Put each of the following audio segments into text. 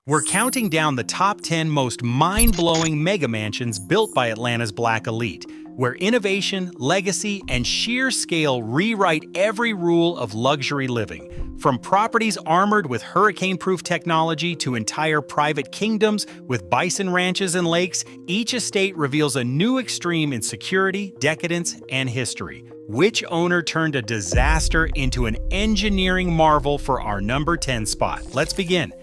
We're counting down the top 10 most mind-blowing mega mansions built by Atlanta's Black elite, where innovation, legacy, and sheer scale rewrite every rule of luxury living. From properties armored with hurricane-proof technology to entire private kingdoms with bison ranches and lakes, each estate reveals a new extreme in security, decadence, and history. Which owner turned a disaster into an engineering marvel for our number 10 spot? Let's begin.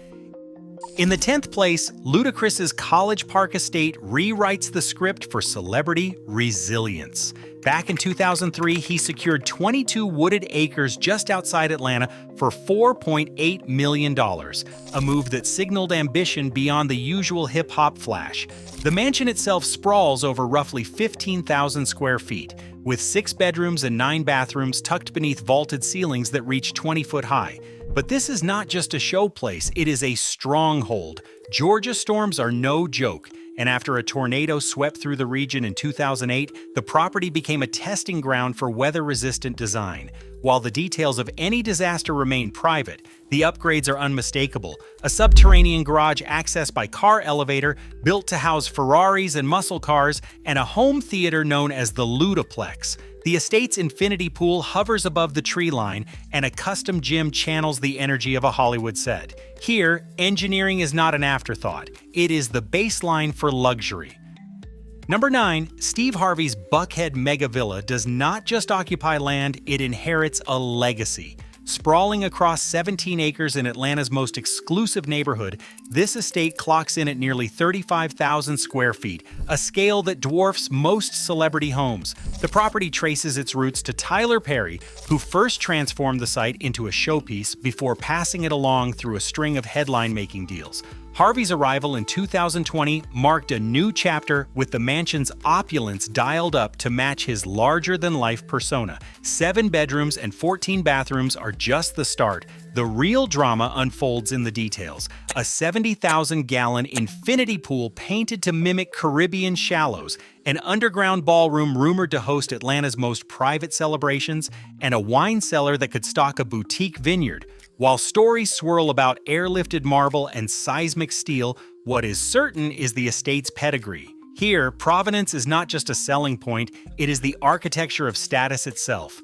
In the 10th place, Ludacris's College Park estate rewrites the script for celebrity resilience. Back in 2003, he secured 22 wooded acres just outside Atlanta for $4.8 million, a move that signaled ambition beyond the usual hip-hop flash. The mansion itself sprawls over roughly 15,000 square feet, with 6 bedrooms and 9 bathrooms tucked beneath vaulted ceilings that reach 20 foot high. But this is not just a showplace, it is a stronghold. Georgia storms are no joke, and after a tornado swept through the region in 2008, the property became a testing ground for weather-resistant design. While the details of any disaster remain private, the upgrades are unmistakable. A subterranean garage accessed by car elevator, built to house Ferraris and muscle cars, and a home theater known as the Ludaplex. The estate's infinity pool hovers above the tree line, and a custom gym channels the energy of a Hollywood set. Here, engineering is not an afterthought. It is the baseline for luxury. Number 9, Steve Harvey's Buckhead Mega Villa does not just occupy land, it inherits a legacy. Sprawling across 17 acres in Atlanta's most exclusive neighborhood, this estate clocks in at nearly 35,000 square feet, a scale that dwarfs most celebrity homes. The property traces its roots to Tyler Perry, who first transformed the site into a showpiece before passing it along through a string of headline-making deals. Harvey's arrival in 2020 marked a new chapter, with the mansion's opulence dialed up to match his larger-than-life persona. 7 bedrooms and 14 bathrooms are just the start. The real drama unfolds in the details. A 70,000-gallon infinity pool painted to mimic Caribbean shallows, an underground ballroom rumored to host Atlanta's most private celebrations, and a wine cellar that could stock a boutique vineyard. While stories swirl about airlifted marble and seismic steel, what is certain is the estate's pedigree. Here, provenance is not just a selling point, it is the architecture of status itself.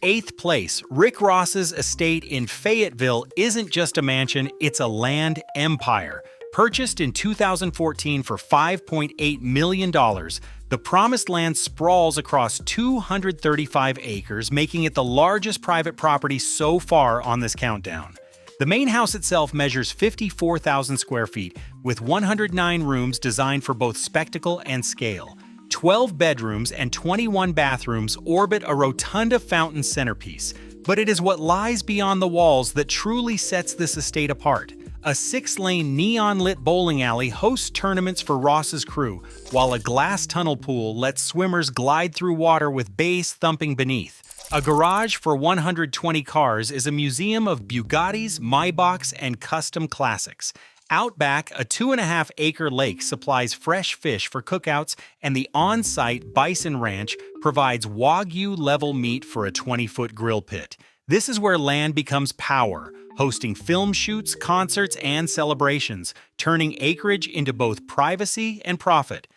8th place, Rick Ross's estate in Fayetteville isn't just a mansion, it's a land empire. Purchased in 2014 for $5.8 million, the promised land sprawls across 235 acres, making it the largest private property so far on this countdown. The main house itself measures 54,000 square feet, with 109 rooms designed for both spectacle and scale. 12 bedrooms and 21 bathrooms orbit a rotunda fountain centerpiece, but it is what lies beyond the walls that truly sets this estate apart. A 6-lane neon-lit bowling alley hosts tournaments for Ross's crew, while a glass tunnel pool lets swimmers glide through water with bass thumping beneath. A garage for 120 cars is a museum of Bugattis, Maybachs, and custom classics. Out back, a 2.5-acre lake supplies fresh fish for cookouts, and the on-site Bison Ranch provides Wagyu-level meat for a 20-foot grill pit. This is where land becomes power, hosting film shoots, concerts, and celebrations, turning acreage into both privacy and profit.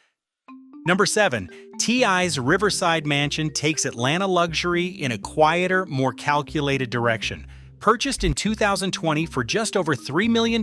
Number 7, T.I.'s Riverside Mansion takes Atlanta luxury in a quieter, more calculated direction. Purchased in 2020 for just over $3 million,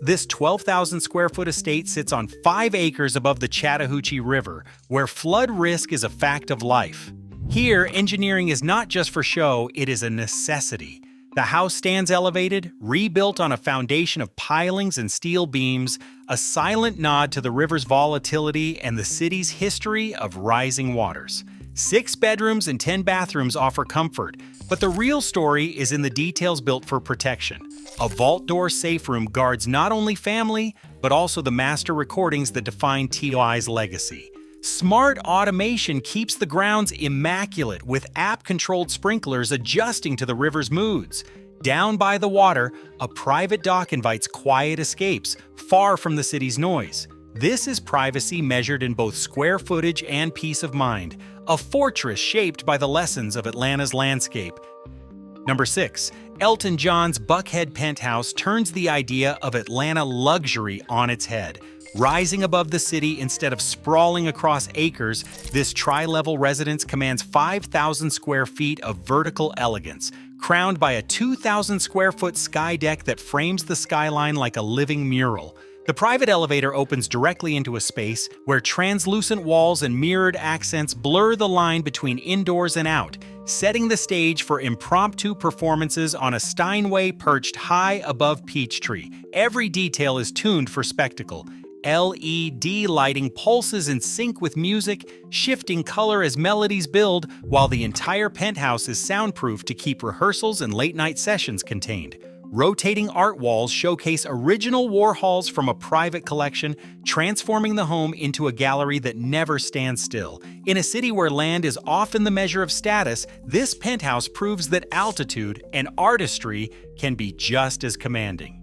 this 12,000 square foot estate sits on 5 acres above the Chattahoochee River, where flood risk is a fact of life. Here, engineering is not just for show, it is a necessity. The house stands elevated, rebuilt on a foundation of pilings and steel beams, a silent nod to the river's volatility and the city's history of rising waters. 6 bedrooms and 10 bathrooms offer comfort, but the real story is in the details built for protection. A vault door safe room guards not only family, but also the master recordings that define T.I.'s legacy. Smart automation keeps the grounds immaculate, with app-controlled sprinklers adjusting to the river's moods. Down by the water, a private dock invites quiet escapes, far from the city's noise. This is privacy measured in both square footage and peace of mind, a fortress shaped by the lessons of Atlanta's landscape. Number 6. Elton John's Buckhead penthouse turns the idea of Atlanta luxury on its head. Rising above the city instead of sprawling across acres, this tri-level residence commands 5,000 square feet of vertical elegance, crowned by a 2,000 square foot sky deck that frames the skyline like a living mural. The private elevator opens directly into a space where translucent walls and mirrored accents blur the line between indoors and out, setting the stage for impromptu performances on a Steinway perched high above Peachtree. Every detail is tuned for spectacle. LED lighting pulses in sync with music, shifting color as melodies build, while the entire penthouse is soundproof to keep rehearsals and late-night sessions contained. Rotating art walls showcase original Warhols from a private collection, transforming the home into a gallery that never stands still. In a city where land is often the measure of status, this penthouse proves that altitude and artistry can be just as commanding.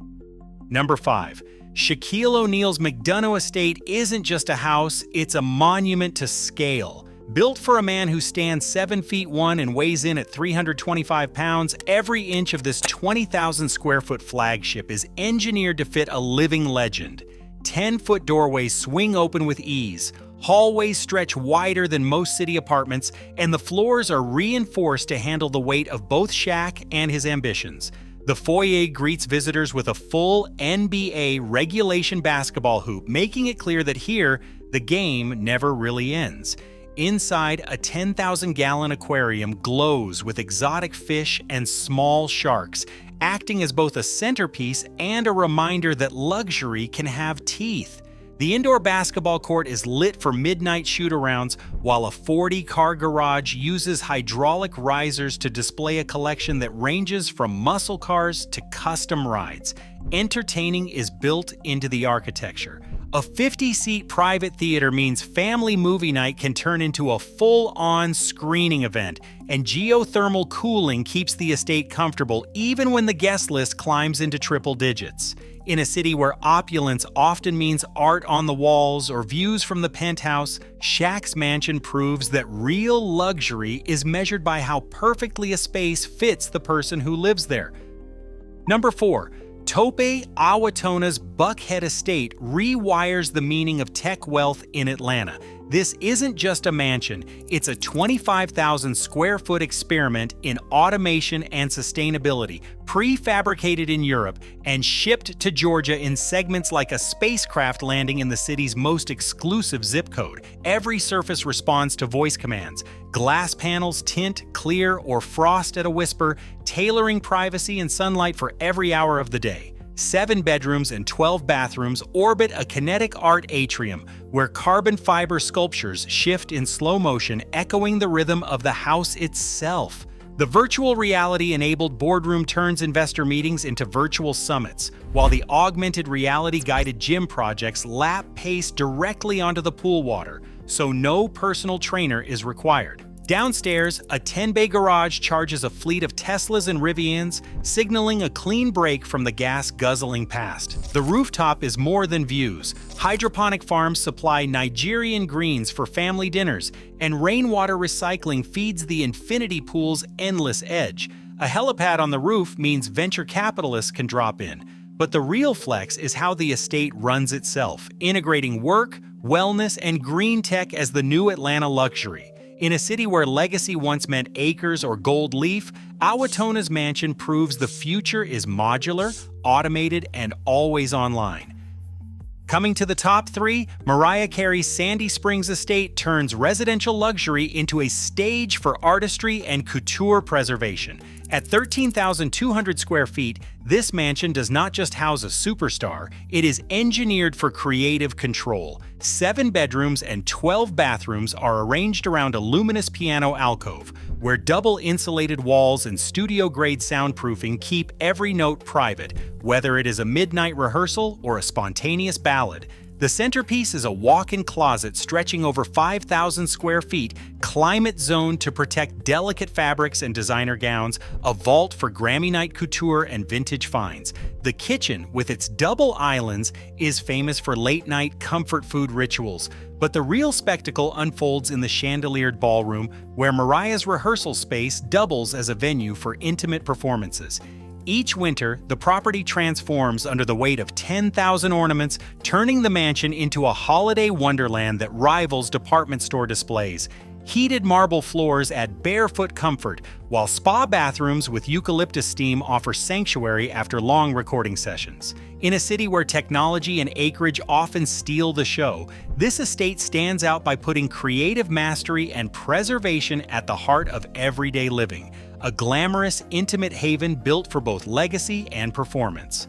Number 5. Shaquille O'Neal's McDonough estate isn't just a house, it's a monument to scale. Built for a man who stands 7 feet 1 and weighs in at 325 pounds, every inch of this 20,000 square foot flagship is engineered to fit a living legend. 10-foot doorways swing open with ease, hallways stretch wider than most city apartments, and the floors are reinforced to handle the weight of both Shaq and his ambitions. The foyer greets visitors with a full NBA regulation basketball hoop, making it clear that here, the game never really ends. Inside, a 10,000-gallon aquarium glows with exotic fish and small sharks, acting as both a centerpiece and a reminder that luxury can have teeth. The indoor basketball court is lit for midnight shoot-arounds, while a 40-car garage uses hydraulic risers to display a collection that ranges from muscle cars to custom rides. Entertaining is built into the architecture. A 50-seat private theater means family movie night can turn into a full-on screening event, and geothermal cooling keeps the estate comfortable even when the guest list climbs into triple digits. In a city where opulence often means art on the walls or views from the penthouse, Shaq's mansion proves that real luxury is measured by how perfectly a space fits the person who lives there. Number 4. Tope Awotona's Buckhead estate rewires the meaning of tech wealth in Atlanta. This isn't just a mansion, it's a 25,000 square foot experiment in automation and sustainability, prefabricated in Europe and shipped to Georgia in segments like a spacecraft landing in the city's most exclusive zip code. Every surface responds to voice commands. Glass panels tint, clear, or frost at a whisper, tailoring privacy and sunlight for every hour of the day. 7 bedrooms and 12 bathrooms orbit a kinetic art atrium where carbon fiber sculptures shift in slow motion, echoing the rhythm of the house itself. The virtual reality-enabled boardroom turns investor meetings into virtual summits, while the augmented reality-guided gym projects lap pace directly onto the pool water, so no personal trainer is required. Downstairs, a 10-bay garage charges a fleet of Teslas and Rivians, signaling a clean break from the gas-guzzling past. The rooftop is more than views. Hydroponic farms supply Nigerian greens for family dinners, and rainwater recycling feeds the infinity pool's endless edge. A helipad on the roof means venture capitalists can drop in. But the real flex is how the estate runs itself, integrating work, wellness, and green tech as the new Atlanta luxury. In a city where legacy once meant acres or gold leaf, Awotona's mansion proves the future is modular, automated, and always online. Coming to the top 3, Mariah Carey's Sandy Springs estate turns residential luxury into a stage for artistry and couture preservation. At 13,200 square feet, this mansion does not just house a superstar, it is engineered for creative control. 7 bedrooms and 12 bathrooms are arranged around a luminous piano alcove, where double insulated walls and studio-grade soundproofing keep every note private, whether it is a midnight rehearsal or a spontaneous ballad. The centerpiece is a walk-in closet stretching over 5,000 square feet, climate-zoned to protect delicate fabrics and designer gowns, a vault for Grammy night couture and vintage finds. The kitchen, with its double islands, is famous for late-night comfort food rituals, but the real spectacle unfolds in the chandeliered ballroom, where Mariah's rehearsal space doubles as a venue for intimate performances. Each winter, the property transforms under the weight of 10,000 ornaments, turning the mansion into a holiday wonderland that rivals department store displays. Heated marble floors add barefoot comfort, while spa bathrooms with eucalyptus steam offer sanctuary after long recording sessions. In a city where technology and acreage often steal the show, this estate stands out by putting creative mastery and preservation at the heart of everyday living. A glamorous, intimate haven built for both legacy and performance.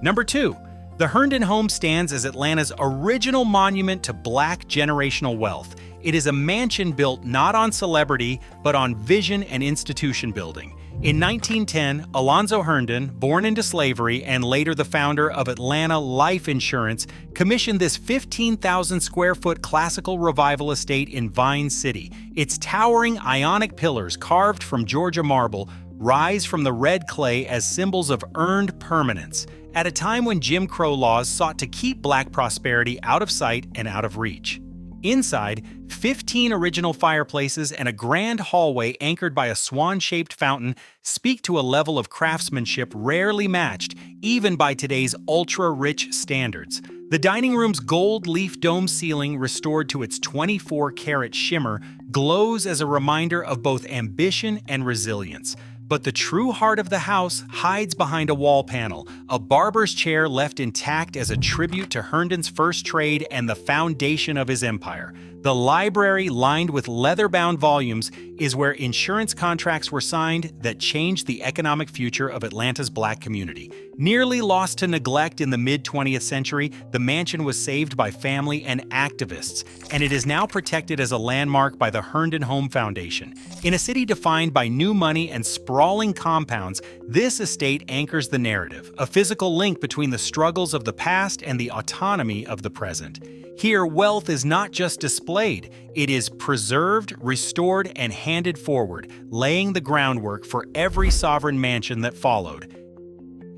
Number 2. The Herndon home stands as Atlanta's original monument to Black generational wealth. It is a mansion built not on celebrity, but on vision and institution building. In 1910, Alonzo Herndon, born into slavery and later the founder of Atlanta Life Insurance, commissioned this 15,000 square foot classical revival estate in Vine City. Its towering Ionic pillars carved from Georgia marble rise from the red clay as symbols of earned permanence, at a time when Jim Crow laws sought to keep Black prosperity out of sight and out of reach. Inside, 15 original fireplaces and a grand hallway anchored by a swan-shaped fountain speak to a level of craftsmanship rarely matched, even by today's ultra-rich standards. The dining room's gold leaf dome ceiling, restored to its 24-karat shimmer, glows as a reminder of both ambition and resilience. But the true heart of the house hides behind a wall panel, a barber's chair left intact as a tribute to Herndon's first trade and the foundation of his empire. The library, lined with leather-bound volumes, is where insurance contracts were signed that changed the economic future of Atlanta's Black community. Nearly lost to neglect in the mid-20th century, the mansion was saved by family and activists, and it is now protected as a landmark by the Herndon Home Foundation. In a city defined by new money and sprawling compounds, this estate anchors the narrative, a physical link between the struggles of the past and the autonomy of the present. Here, wealth is not just displayed, it is preserved, restored, and handed forward, laying the groundwork for every sovereign mansion that followed.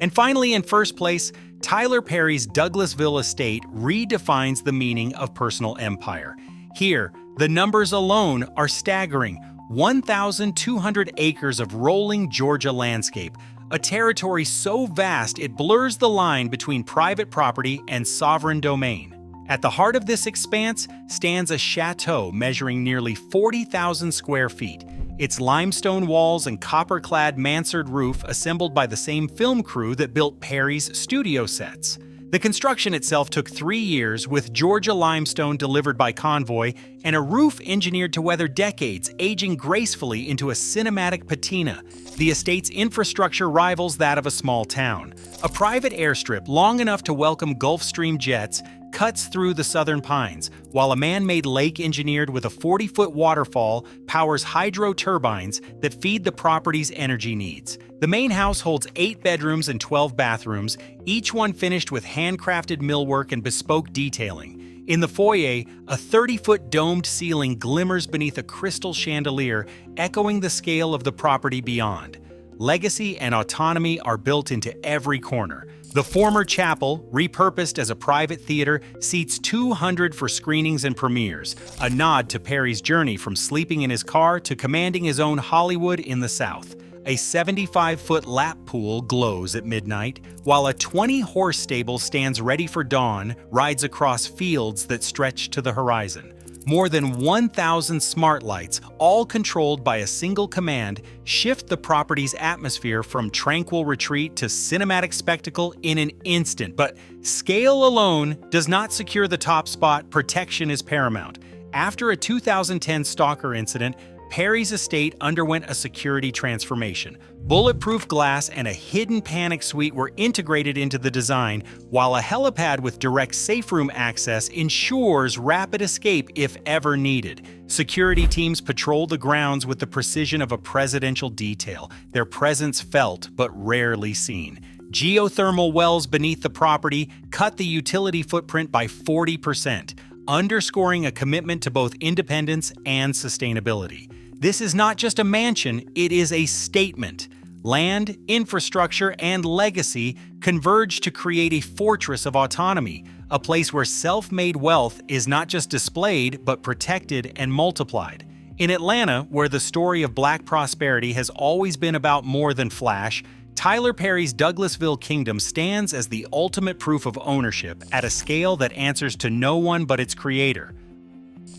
And finally, in first place, Tyler Perry's Douglasville estate redefines the meaning of personal empire. Here, the numbers alone are staggering: 1,200 acres of rolling Georgia landscape, a territory so vast it blurs the line between private property and sovereign domain. At the heart of this expanse stands a chateau measuring nearly 40,000 square feet, its limestone walls and copper-clad mansard roof assembled by the same film crew that built Perry's studio sets. The construction itself took 3 years, with Georgia limestone delivered by convoy and a roof engineered to weather decades, aging gracefully into a cinematic patina. The estate's infrastructure rivals that of a small town. A private airstrip long enough to welcome Gulfstream jets cuts through the southern pines, while a man-made lake engineered with a 40-foot waterfall powers hydro turbines that feed the property's energy needs. The main house holds 8 bedrooms and 12 bathrooms, each one finished with handcrafted millwork and bespoke detailing. In the foyer, a 30-foot domed ceiling glimmers beneath a crystal chandelier, echoing the scale of the property beyond. Legacy and autonomy are built into every corner. The former chapel, repurposed as a private theater, seats 200 for screenings and premieres, a nod to Perry's journey from sleeping in his car to commanding his own Hollywood in the South. A 75-foot lap pool glows at midnight, while a 20-horse stable stands ready for dawn, rides across fields that stretch to the horizon. More than 1,000 smart lights, all controlled by a single command, shift the property's atmosphere from tranquil retreat to cinematic spectacle in an instant. But scale alone does not secure the top spot. Protection is paramount. After a 2010 stalker incident, Perry's estate underwent a security transformation. Bulletproof glass and a hidden panic suite were integrated into the design, while a helipad with direct safe room access ensures rapid escape if ever needed. Security teams patrol the grounds with the precision of a presidential detail, their presence felt but rarely seen. Geothermal wells beneath the property cut the utility footprint by 40%, underscoring a commitment to both independence and sustainability. This is not just a mansion, it is a statement. Land, infrastructure, and legacy converge to create a fortress of autonomy, a place where self-made wealth is not just displayed, but protected and multiplied. In Atlanta, where the story of Black prosperity has always been about more than flash, Tyler Perry's Douglasville Kingdom stands as the ultimate proof of ownership at a scale that answers to no one but its creator.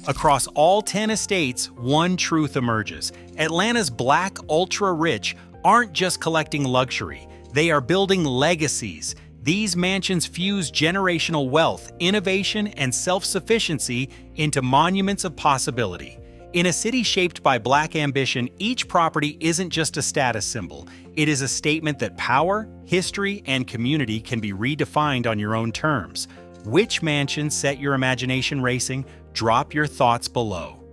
Across all 10 estates, one truth emerges. Atlanta's Black ultra-rich aren't just collecting luxury, they are building legacies. These mansions fuse generational wealth, innovation, and self-sufficiency into monuments of possibility. In a city shaped by Black ambition, each property isn't just a status symbol. It is a statement that power, history, and community can be redefined on your own terms. Which mansion set your imagination racing? Drop your thoughts below.